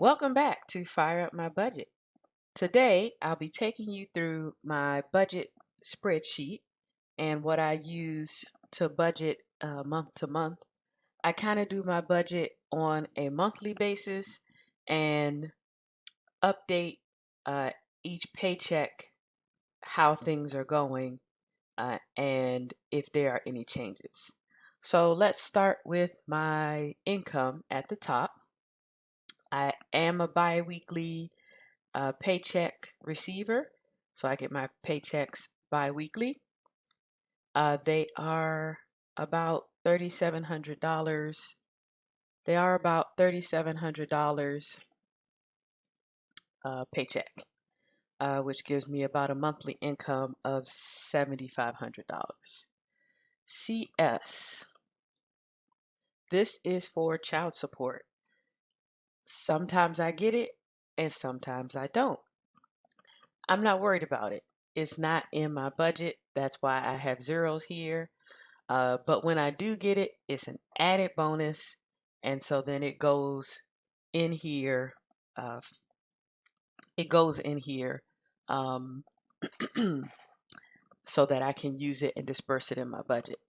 Welcome back to Fire Up My Budget. Today, I'll be taking you through my budget spreadsheet and what I use to budget month to month. I kind of do my budget on a monthly basis and update uh, each paycheck how things are going and if there are any changes. So let's start with my income at the top. I am a bi-weekly paycheck receiver. So I get my paychecks bi-weekly. They are about $3,700. They are about $3,700 paycheck, which gives me about a monthly income of $7,500. CS. This is for child support. Sometimes I get it and sometimes I don't. I'm not worried about it. It's not in my budget. That's why I have zeros here. But when I do get it, it's an added bonus. And so then it goes in here. Uh, it goes in here um, so that I can use it and disperse it in my budget.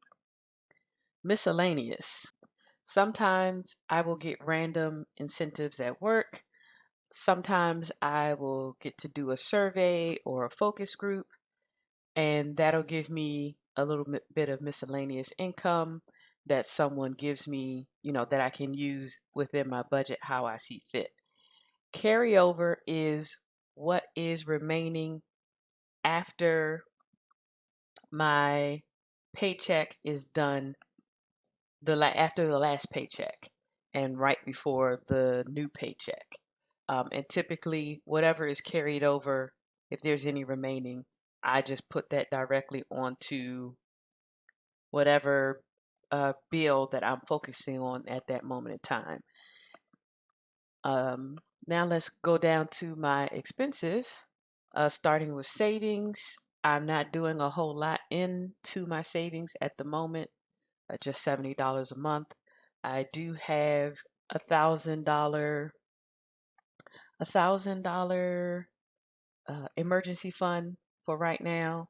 Miscellaneous. Sometimes I will get random incentives at work. Sometimes I will get to do a survey or a focus group, and that'll give me a little bit of miscellaneous income that someone gives me, that I can use within my budget how I see fit. Carryover is what is remaining after my paycheck is done, after the last paycheck and right before the new paycheck. And typically, whatever is carried over, if there's any remaining, I just put that directly onto whatever bill that I'm focusing on at that moment in time. Now let's go down to my expenses, starting with savings. I'm not doing a whole lot into my savings at the moment, just $70 a month. I do have $1,000 emergency fund for right now,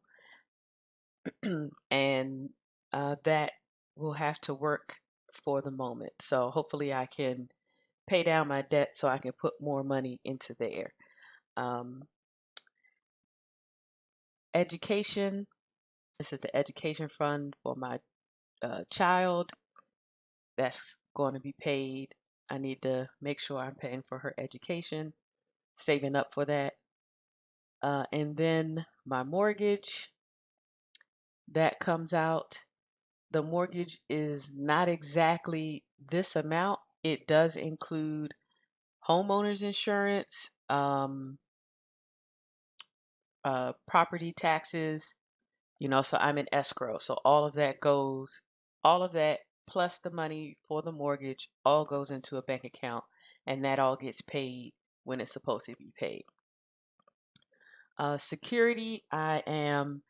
and that will have to work for the moment. So hopefully I can pay down my debt so I can put more money into there. Um, Education. This is the education fund for my child. That's going to be paid. I need to make sure I'm paying for her education, saving up for that. And then my mortgage, that comes out. The mortgage is not exactly this amount. It does include homeowners insurance, property taxes, so I'm in escrow. So all of that plus the money for the mortgage all goes into a bank account, and that all gets paid when it's supposed to be paid. Security, I am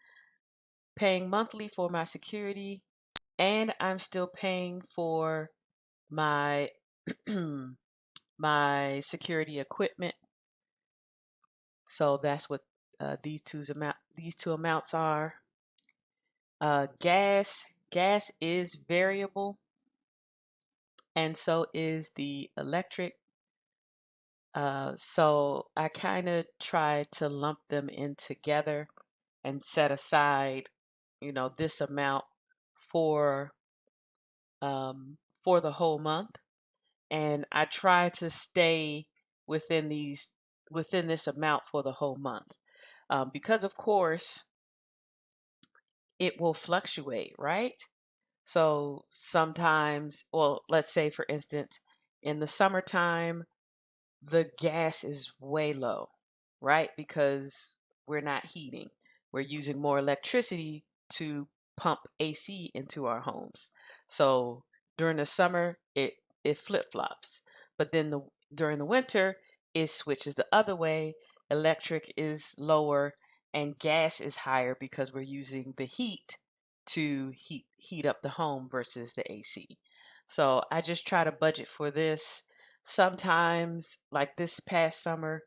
paying monthly for my security, and I'm still paying for my my security equipment. So that's what these two amounts are. Gas is variable, and so is the electric. So I kind of try to lump them in together and set aside, this amount for for the whole month, and I try to stay within this amount for the whole month, because of course it will fluctuate, right? So sometimes, well, let's say for instance, in the summertime, the gas is way low, right? Because we're not heating. We're using more electricity to pump AC into our homes. So during the summer, it flip-flops. But then during the winter, it switches the other way. Electric is lower and gas is higher because we're using the heat to heat up the home versus the AC. So I just try to budget for this. Sometimes, like this past summer,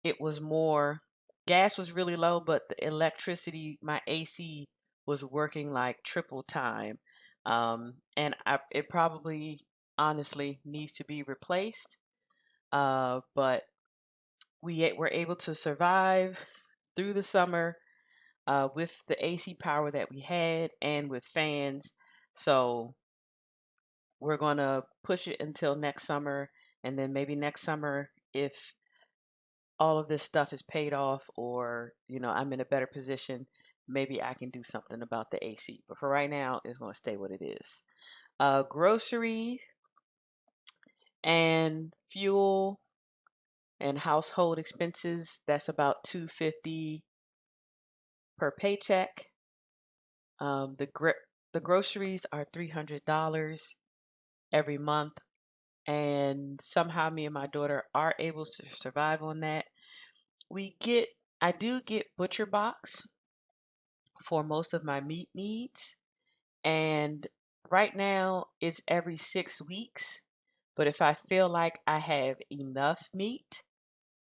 it was more, gas was really low, but the electricity, my AC was working like triple time. And it probably honestly needs to be replaced. But were able to survive through the summer with the AC power that we had and with fans. So we're going to push it until next summer. And then maybe next summer, if all of this stuff is paid off or, I'm in a better position, maybe I can do something about the AC. But for right now, it's going to stay what it is. Grocery and fuel and household expenses, that's about $250 per paycheck. The groceries are $300 every month, and somehow me and my daughter are able to survive on that. We get I do get Butcher Box for most of my meat needs, and right now it's every 6 weeks. But if I feel like I have enough meat,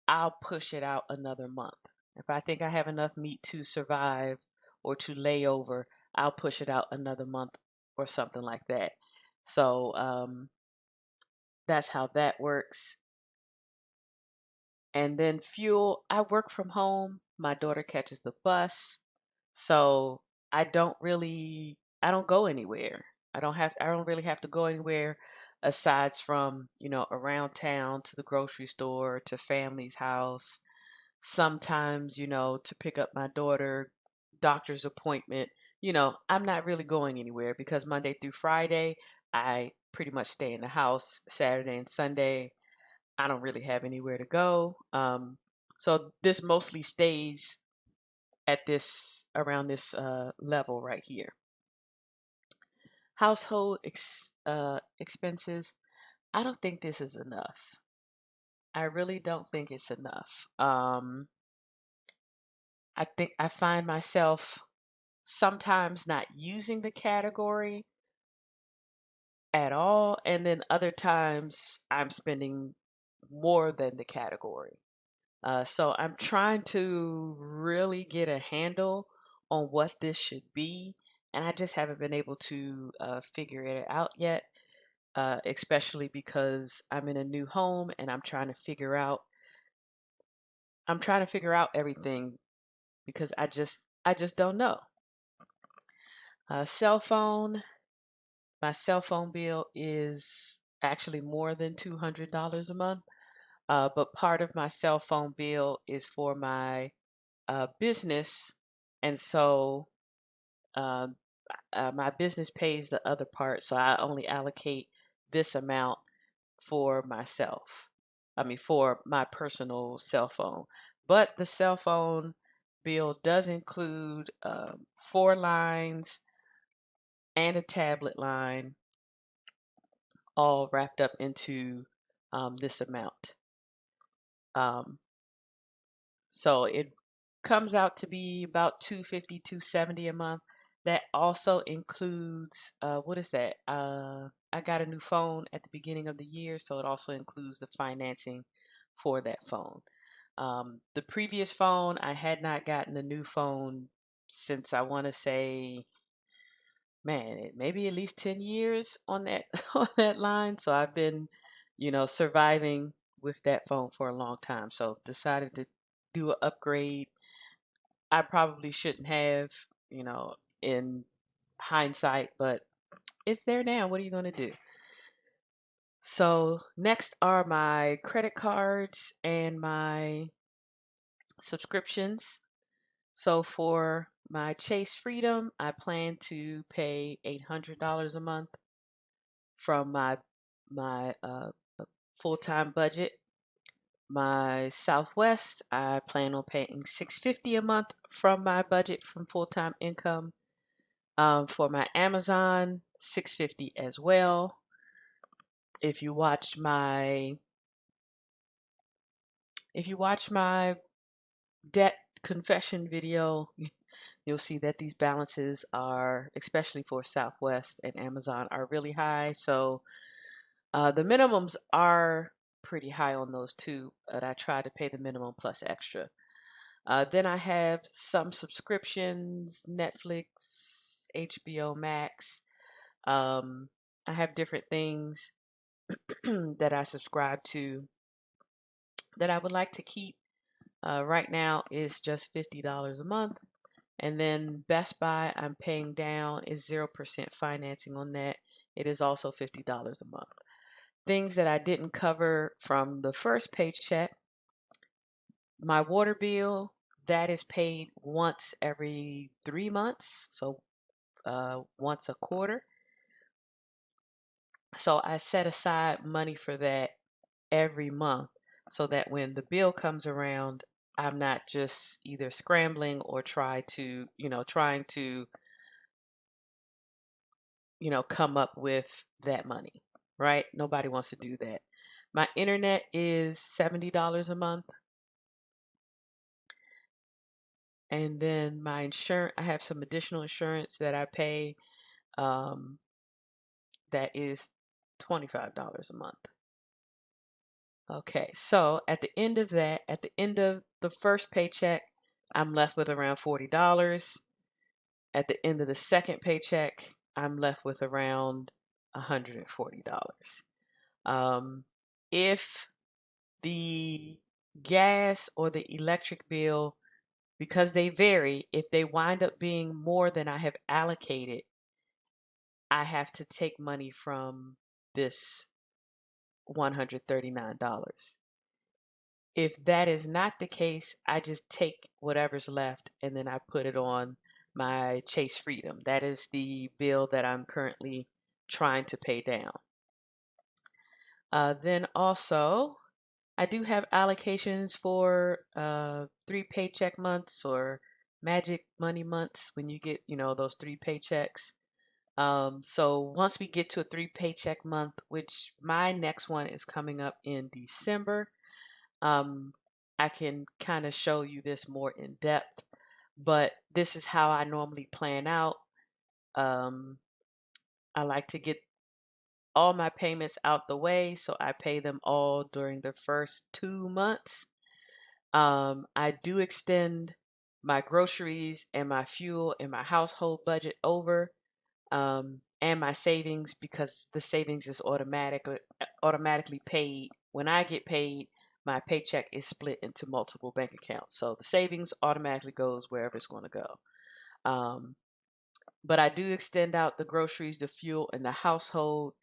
I'll push it out another month. If I think I have enough meat to survive or to lay over, I'll push it out another month or something like that. So that's how that works. And then fuel, I work from home. My daughter catches the bus. So I don't go anywhere. I don't really have to go anywhere aside from, around town to the grocery store, to family's house, sometimes, to pick up my daughter, doctor's appointment. I'm not really going anywhere because Monday through Friday, I pretty much stay in the house. Saturday and Sunday, I don't really have anywhere to go. So this mostly stays at this around this level right here. Household expenses. I don't think this is enough. I really don't think it's enough. I think I find myself sometimes not using the category at all, and then other times I'm spending more than the category. So I'm trying to really get a handle on what this should be, and I just haven't been able to figure it out yet. Especially because I'm in a new home and I'm trying to figure out everything because I just don't know. Cell phone. My cell phone bill is actually more than $200 a month. But part of my cell phone bill is for my business, and so um, my business pays the other part. So I only allocate this amount for myself. I mean, for my personal cell phone. But the cell phone bill does include 4 lines and a tablet line, all wrapped up into this amount. Um, so it comes out to be about 250, 270 a month. That also includes what is that? I got a new phone at the beginning of the year, so it also includes the financing for that phone. The previous phone, I had not gotten a new phone since I want to say, man, maybe at least 10 years on that on that line. So I've been, surviving with that phone for a long time. So decided to do an upgrade. I probably shouldn't have, in hindsight, but it's there now. What are you going to do? So next are my credit cards and my subscriptions. So for my Chase Freedom, I plan to pay $800 a month from my full-time budget. My Southwest, I plan on paying $650 a month from my budget from full-time income. For my Amazon, $650 as well. If you watch my debt confession video, you'll see that these balances are, especially for Southwest and Amazon, are really high. So The minimums are pretty high on those too, but I try to pay the minimum plus extra. Then I have some subscriptions, Netflix, HBO Max. I have different things that I subscribe to that I would like to keep. Right now is just $50 a month. And then Best Buy, I'm paying down is 0% financing on that. It is also $50 a month. Things that I didn't cover from the first paycheck, my water bill, that is paid once every 3 months, so once a quarter. So I set aside money for that every month so that when the bill comes around, I'm not just either scrambling or trying to, come up with that money, right? Nobody wants to do that. My internet is $70 a month. And then my insurance, I have some additional insurance that I pay um, that is $25 a month. Okay, so at the end of that, at the end of the first paycheck, I'm left with around $40. At the end of the second paycheck, I'm left with around $140. If the gas or the electric bill, because they vary, if they wind up being more than I have allocated, I have to take money from this $139. If that is not the case, I just take whatever's left and then I put it on my Chase Freedom. That is the bill that I'm currently trying to pay down. Then also, I do have allocations for 3 paycheck months or magic money months when you get, those 3 paychecks. So once we get to a 3 paycheck month, which my next one is coming up in December, um, I can kind of show you this more in depth, but this is how I normally plan out. Um, I like to get all my payments out the way, so I pay them all during the first 2 months. I do extend my groceries and my fuel and my household budget over, and my savings because the savings is automatically paid. When I get paid, my paycheck is split into multiple bank accounts, so the savings automatically goes wherever it's going to go. Um, but I do extend out the groceries, the fuel, and the household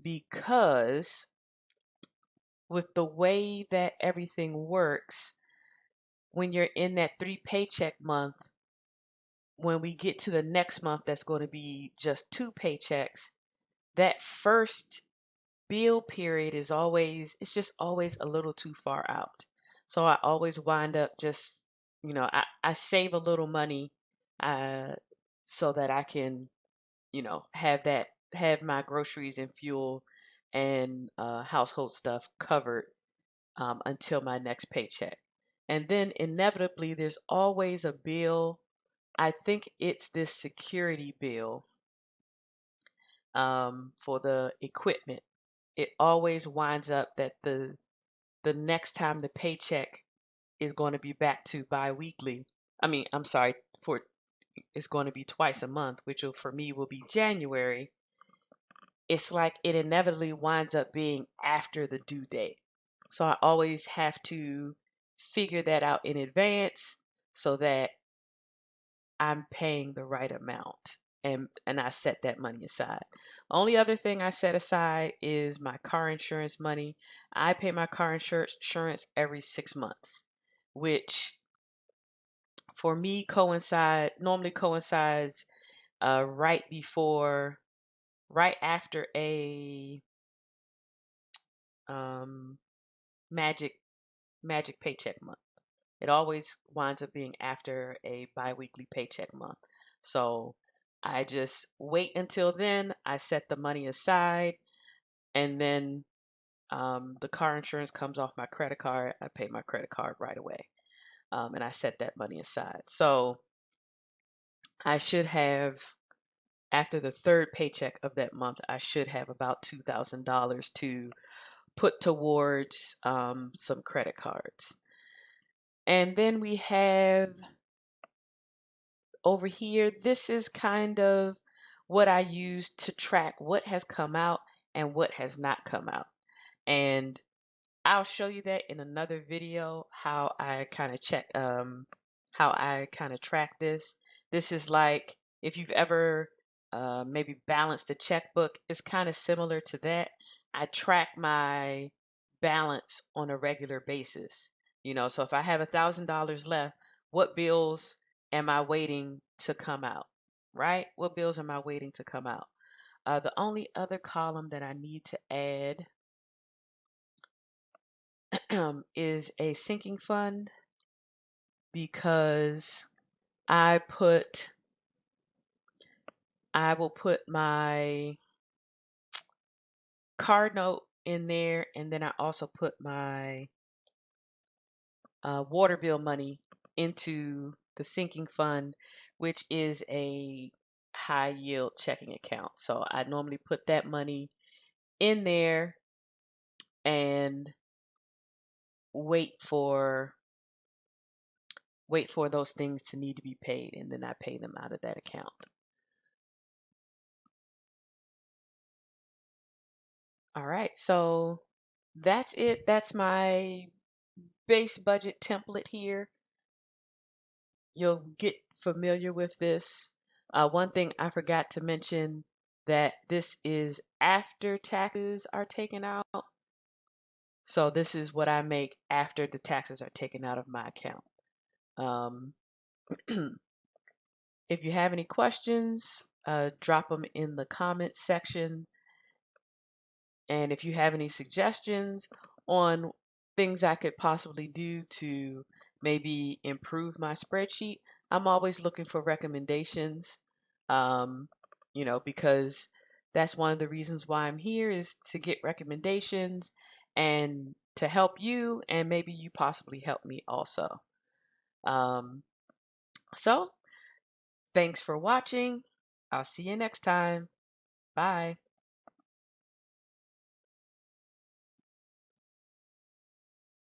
because with the way that everything works, when you're in that 3 paycheck month, when we get to the next month, that's going to be just 2 paychecks. That first bill period it's just always a little too far out. So I always wind up just, I save a little money uh, so that I can, have my groceries and fuel and household stuff covered until my next paycheck. And then inevitably, there's always a bill. I think it's this security bill for the equipment. It always winds up that the next time the paycheck is going to be back to biweekly. I'm sorry, for it's going to be twice a month, which will, for me will be January. It's like it inevitably winds up being after the due date. So I always have to figure that out in advance so that I'm paying the right amount and I set that money aside. Only other thing I set aside is my car insurance money. I pay my car insurance every 6 months, which for me normally coincides right before, right after a um, magic magic paycheck month. It always winds up being after a biweekly paycheck month. So I just wait until then. I set the money aside, and then the car insurance comes off my credit card. I pay my credit card right away, and I set that money aside. So I should have after the third paycheck of that month, I should have about $2,000 to put towards some credit cards. And then we have over here, this is kind of what I use to track what has come out and what has not come out. And I'll show you that in another video, how I kind of how I kind of track this. This is like if you've ever maybe balanced a checkbook, it's kind of similar to that. I track my balance on a regular basis. You know, so if I have $1,000 left, what bills am I waiting to come out? Right? What bills am I waiting to come out? The only other column that I need to add is a sinking fund, because I will put my card note in there, and then I also put my water bill money into the sinking fund, which is a high yield checking account. So I normally put that money in there and wait for those things to need to be paid, and then I pay them out of that account. All right, so that's it. That's my base budget template here. You'll get familiar with this. One thing I forgot to mention, that this is after taxes are taken out. So this is what I make after the taxes are taken out of my account. Um, if you have any questions, drop them in the comments section. And if you have any suggestions on things I could possibly do to maybe improve my spreadsheet, I'm always looking for recommendations. You know, because that's one of the reasons why I'm here, is to get recommendations and to help you, and maybe you possibly help me also. So thanks for watching. I'll see you next time. Bye.